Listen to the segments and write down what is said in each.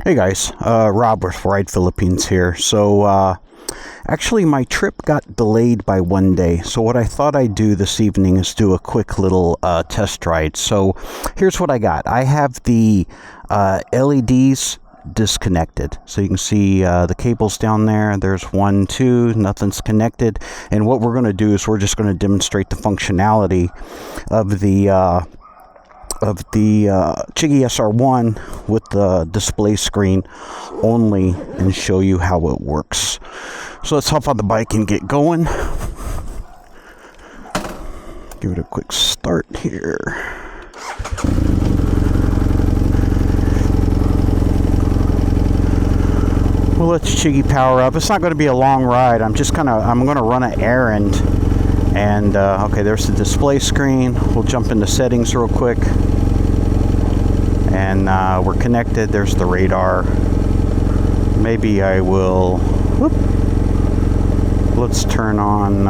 Hey guys, Rob with Ride Philippines here. So actually my trip got delayed by one day. So what I thought I'd do this evening is do a quick little test ride. So here's what I got. I have the LEDs disconnected. So you can see the cables down there. There's 1, 2, nothing's connected. And what we're going to do is we're just going to demonstrate the functionality of the Chigee SR-1 with the display screen only and show you how it works. So let's hop on the bike and get going. Give it a quick start here. Well, let's Chigee power up. It's not going to be a long ride. I'm going to run an errand. And okay, there's the display screen. We'll jump into settings real quick. And we're connected. There's the radar. Maybe I will. Whoop, let's turn on.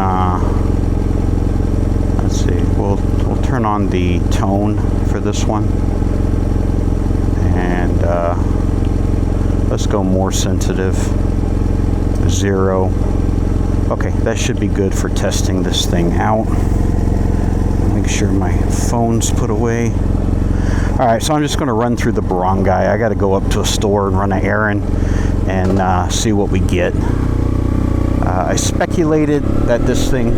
Let's see. We'll turn on the tone for this one, and let's go more sensitive. 0. Okay, that should be good for testing this thing out. Make sure my phone's put away. Alright, so I'm just going to run through the barangay. I got to go up to a store and run an errand and see what we get. I speculated that this thing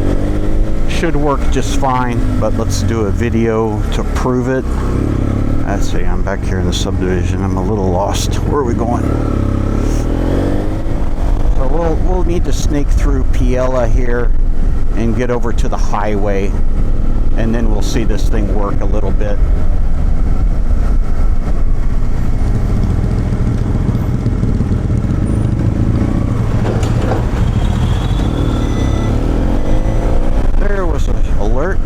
should work just fine, but let's do a video to prove it. Let's see, I'm back here in the subdivision. I'm a little lost. Where are we going? So we'll need to snake through Piela here and get over to the highway, and then we'll see this thing work a little bit. There was an alert.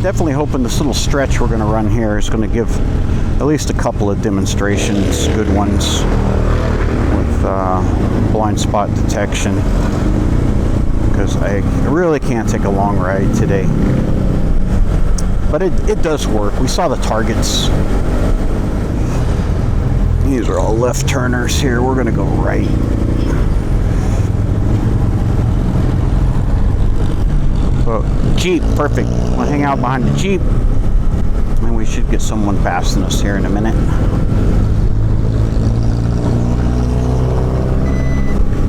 Definitely hoping this little stretch we're going to run here is going to give at least a couple of demonstrations, good ones, with blind spot detection, because I really can't take a long ride today. But it does work. We saw the targets. These are all left turners here. We're going to go right. Jeep, perfect. We'll hang out behind the Jeep, and we should get someone passing us here in a minute.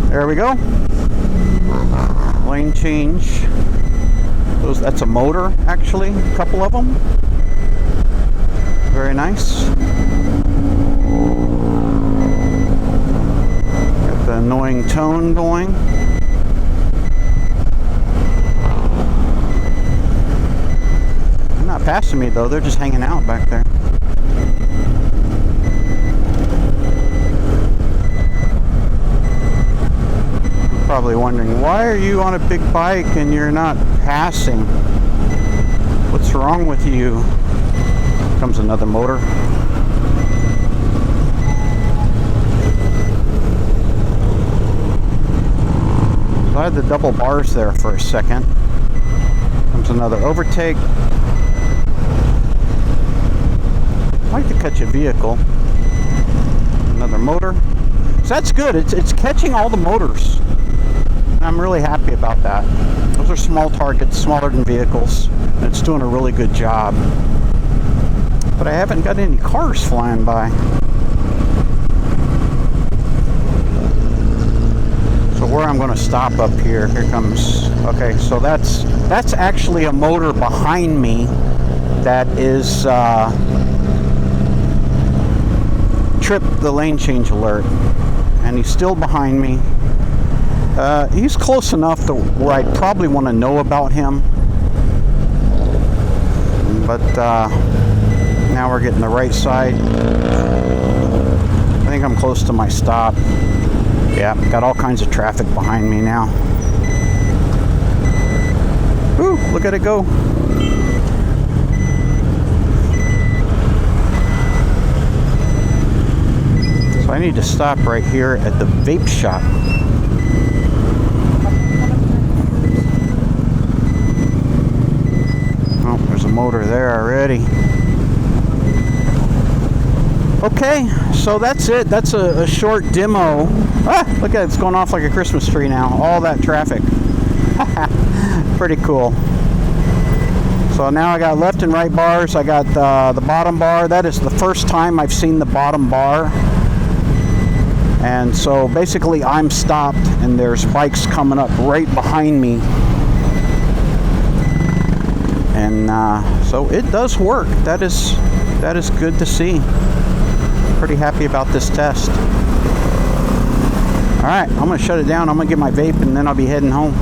There we go. Lane change. That's a motor, actually. A couple of them. Very nice. Got the annoying tone going. Not passing me though, they're just hanging out back there. Probably wondering, why are you on a big bike and you're not passing? What's wrong with you? Comes another motor. So I had the double bars there for a second. Comes another overtake. I like to catch a vehicle. Another motor. So that's good. It's catching all the motors. And I'm really happy about that. Those are small targets, smaller than vehicles. And it's doing a really good job. But I haven't got any cars flying by. So where I'm going to stop up here. Here comes. Okay, so that's actually a motor behind me that is tripped the lane change alert, and he's still behind me. He's close enough to where I'd probably want to know about him, but now we're getting the right side. I think I'm close to my stop. Yeah, got all kinds of traffic behind me now. Woo, look at it go. I need to stop right here at the vape shop. Oh, there's There's a motor there already. Okay, so that's it. That's a short demo. Ah, look at it, it's going off like a Christmas tree now. All that traffic. Pretty cool. So now I got left and right bars. I got the bottom bar. That is the first time I've seen the bottom bar. And so basically I'm stopped and there's bikes coming up right behind me. And so it does work. That is good to see. Pretty happy about this test. All right, I'm gonna shut it down. I'm gonna get my vape and then I'll be heading home.